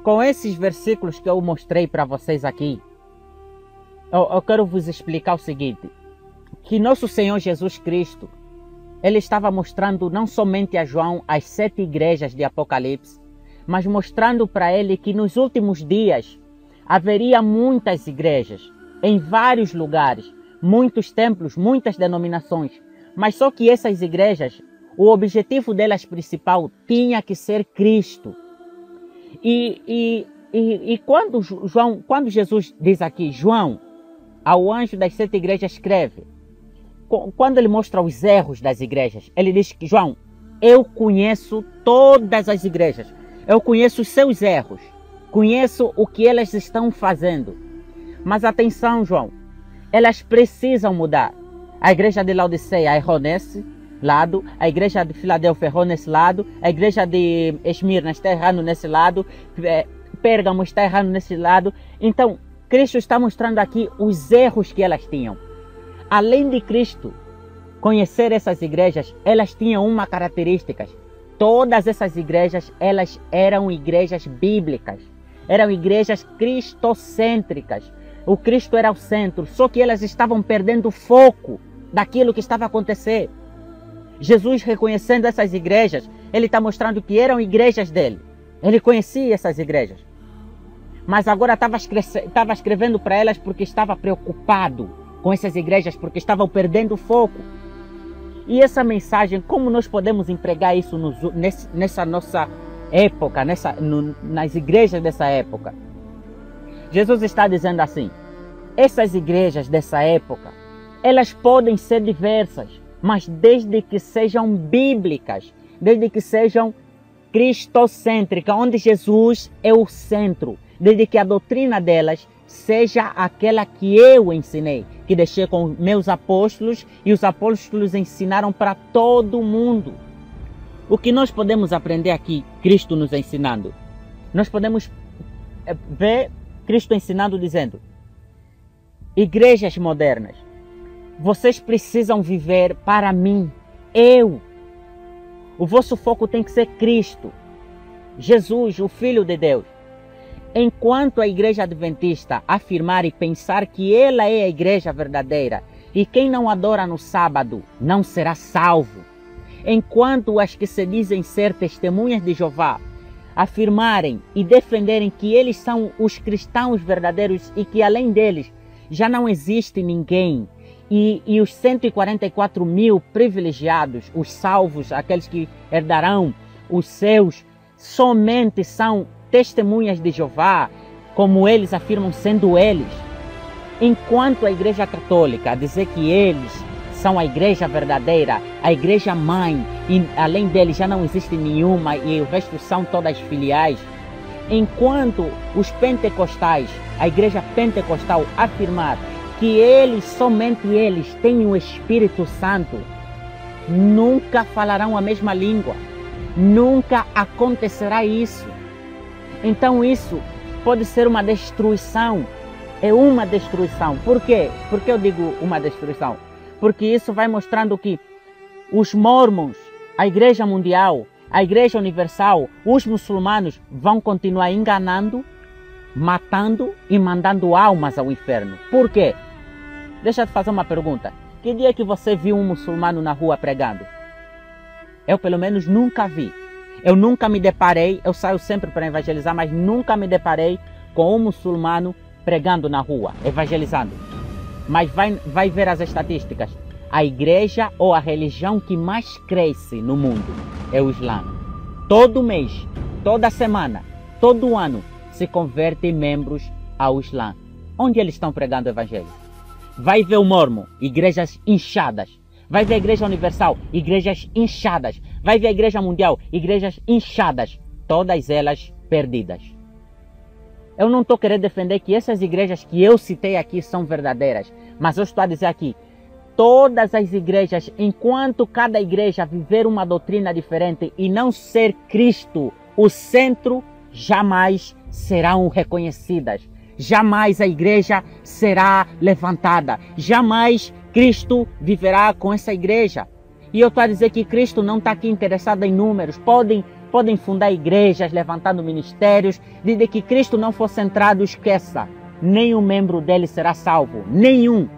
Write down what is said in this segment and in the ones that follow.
com esses versículos que eu mostrei para vocês aqui, eu quero vos explicar o seguinte, que nosso Senhor Jesus Cristo, Ele estava mostrando não somente a João as 7 igrejas de Apocalipse, mas mostrando para ele que nos últimos dias haveria muitas igrejas, em vários lugares, muitos templos, muitas denominações, mas só que essas igrejas, o objetivo delas principal tinha que ser Cristo. E quando Jesus diz aqui, João, ao anjo das 7 igrejas escreve, quando ele mostra os erros das igrejas, ele diz que, João, eu conheço todas as igrejas, eu conheço os seus erros, conheço o que elas estão fazendo. Mas atenção, João, elas precisam mudar. A igreja de Laodiceia errou nesse lado, a igreja de Filadélfia errou nesse lado, a igreja de Esmirna está errando nesse lado, Pérgamo está errando nesse lado. Então, Cristo está mostrando aqui os erros que elas tinham. Além de Cristo conhecer essas igrejas, elas tinham uma característica. Todas essas igrejas, elas eram igrejas bíblicas. Eram igrejas cristocêntricas. O Cristo era o centro, só que elas estavam perdendo o foco daquilo que estava acontecendo. Jesus, reconhecendo essas igrejas, ele está mostrando que eram igrejas dele. Ele conhecia essas igrejas. Mas agora estava escrevendo para elas porque estava preocupado com essas igrejas, porque estavam perdendo o foco. E essa mensagem, como nós podemos empregar isso nessa nossa época, nas igrejas dessa época? Jesus está dizendo assim, essas igrejas dessa época, elas podem ser diversas, mas desde que sejam bíblicas, desde que sejam cristocêntricas, onde Jesus é o centro, desde que a doutrina delas seja aquela que eu ensinei, que deixei com meus apóstolos e os apóstolos ensinaram para todo mundo. O que nós podemos aprender aqui, Cristo nos ensinando? Nós podemos ver Cristo ensinando dizendo, igrejas modernas, vocês precisam viver para mim, eu. O vosso foco tem que ser Cristo, Jesus, o Filho de Deus. Enquanto a igreja adventista afirmar e pensar que ela é a igreja verdadeira e quem não adora no sábado não será salvo, enquanto as que se dizem ser testemunhas de Jeová afirmarem e defenderem que eles são os cristãos verdadeiros e que além deles já não existe ninguém, e os 144 mil privilegiados, os salvos, aqueles que herdarão os seus, somente são testemunhas de Jeová, como eles afirmam sendo eles, enquanto a igreja católica dizer que eles são a igreja verdadeira, a igreja mãe, e além deles já não existe nenhuma e o resto são todas filiais, enquanto os pentecostais, a igreja pentecostal afirmar que eles, somente eles, têm o Espírito Santo, nunca falarão a mesma língua, nunca acontecerá isso. Então isso pode ser uma destruição, é uma destruição. Por quê? Por que eu digo uma destruição? Porque isso vai mostrando que os mormons, a igreja mundial, a igreja universal, os muçulmanos vão continuar enganando, matando e mandando almas ao inferno. Por quê? Deixa eu te fazer uma pergunta. Que dia que você viu um muçulmano na rua pregando? Eu pelo menos nunca vi. Eu nunca me deparei, eu saio sempre para evangelizar, mas nunca me deparei com um muçulmano pregando na rua, evangelizando. Mas vai ver as estatísticas. A igreja ou a religião que mais cresce no mundo é o Islã. Todo mês, toda semana, todo ano se convertem membros ao Islã. Onde eles estão pregando o evangelho? Vai ver o mormon, igrejas inchadas. Vai ver a igreja universal, igrejas inchadas. Vai ver a igreja mundial, igrejas inchadas. Todas elas perdidas. Eu não estou querendo defender que essas igrejas que eu citei aqui são verdadeiras. Mas eu estou a dizer aqui, todas as igrejas, enquanto cada igreja viver uma doutrina diferente e não ser Cristo o centro, jamais serão reconhecidas. Jamais a igreja será levantada. Jamais Cristo viverá com essa igreja. E eu estou a dizer que Cristo não está aqui interessado em números. Podem podem fundar igrejas, levantando ministérios, desde que Cristo não for centrado, esqueça, nenhum membro dele será salvo, nenhum.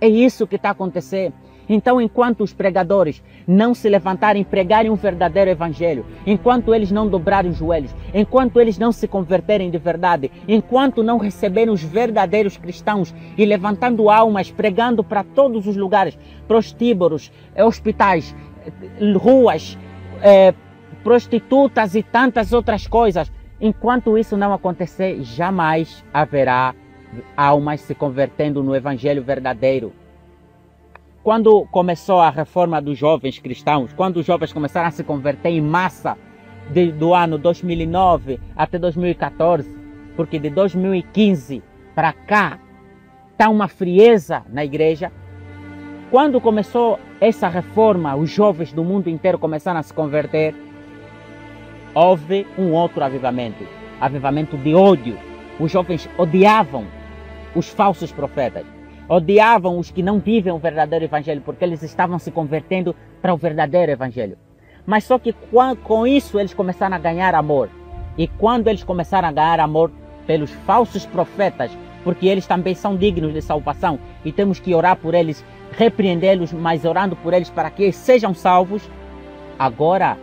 É isso que está acontecendo. Então, enquanto os pregadores não se levantarem e pregarem um verdadeiro evangelho, enquanto eles não dobrarem os joelhos, enquanto eles não se converterem de verdade, enquanto não receberem os verdadeiros cristãos e levantando almas, pregando para todos os lugares, prostíbulos, hospitais, ruas, prostitutas e tantas outras coisas, enquanto isso não acontecer, jamais haverá almas se convertendo no evangelho verdadeiro. Quando começou a reforma dos jovens cristãos, quando os jovens começaram a se converter em massa do ano 2009 até 2014, porque de 2015 para cá está uma frieza na igreja. Quando começou essa reforma, os jovens do mundo inteiro começaram a se converter. Houve um outro avivamento, avivamento de ódio. Os jovens odiavam os falsos profetas. Odiavam os que não vivem o verdadeiro evangelho, porque eles estavam se convertendo para o verdadeiro evangelho. Mas só que com isso eles começaram a ganhar amor. E quando eles começaram a ganhar amor pelos falsos profetas, porque eles também são dignos de salvação, e temos que orar por eles, repreendê-los, mas orando por eles para que eles sejam salvos, agora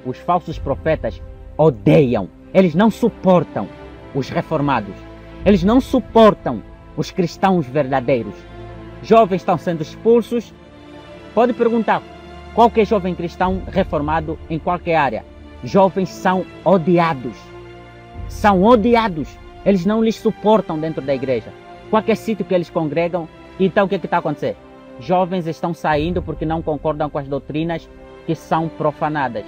os falsos profetas odeiam, eles não suportam os reformados, eles não suportam os cristãos verdadeiros. Jovens estão sendo expulsos. Pode perguntar qualquer jovem cristão reformado em qualquer área. Jovens são odiados. São odiados. Eles não lhes suportam dentro da igreja. Qualquer sítio que eles congregam. Então o que está acontecendo? Jovens estão saindo porque não concordam com as doutrinas que são profanadas.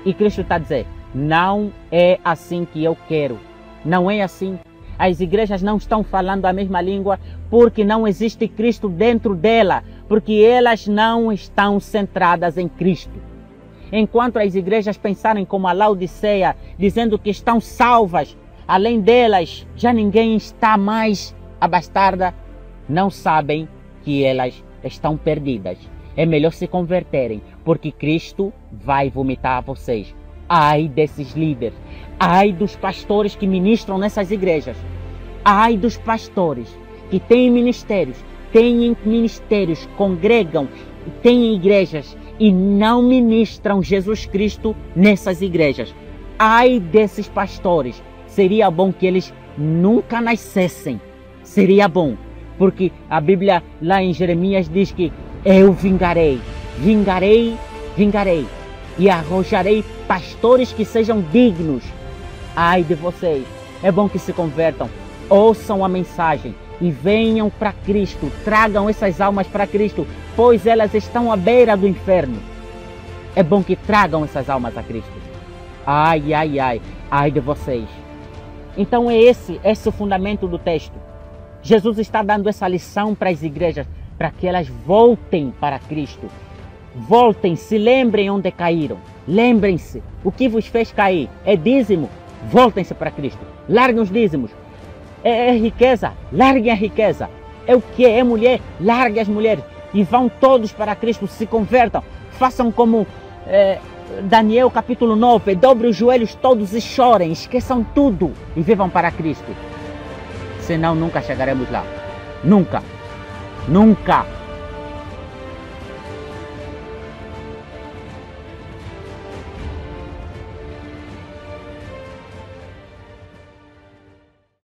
E Cristo está dizendo, não é assim que eu quero. Não é assim. As igrejas não estão falando a mesma língua porque não existe Cristo dentro dela, porque elas não estão centradas em Cristo. Enquanto as igrejas pensarem como a Laodiceia, dizendo que estão salvas, além delas já ninguém está mais abastada, não sabem que elas estão perdidas. É melhor se converterem, porque Cristo vai vomitar vocês. Ai desses líderes, ai dos pastores que ministram nessas igrejas, ai dos pastores que têm ministérios, congregam, têm igrejas e não ministram Jesus Cristo nessas igrejas. Ai desses pastores, seria bom que eles nunca nascessem, seria bom, porque a Bíblia lá em Jeremias diz que eu vingarei, e arrojarei pastores que sejam dignos. Ai de vocês, é bom que se convertam, ouçam a mensagem e venham para Cristo, tragam essas almas para Cristo, pois elas estão à beira do inferno. É bom que tragam essas almas a Cristo. Ai de vocês. Então é esse o fundamento do texto. Jesus está dando essa lição para as igrejas, para que elas voltem para Cristo. Voltem, se lembrem onde caíram. Lembrem-se, o que vos fez cair é dízimo. Voltem-se para Cristo. Larguem os dízimos. É riqueza, larguem a riqueza. É o que? É mulher, larguem as mulheres. E vão todos para Cristo, se convertam. Façam como Daniel capítulo 9. Dobrem os joelhos todos e chorem. Esqueçam tudo e vivam para Cristo. Senão nunca chegaremos lá. Nunca.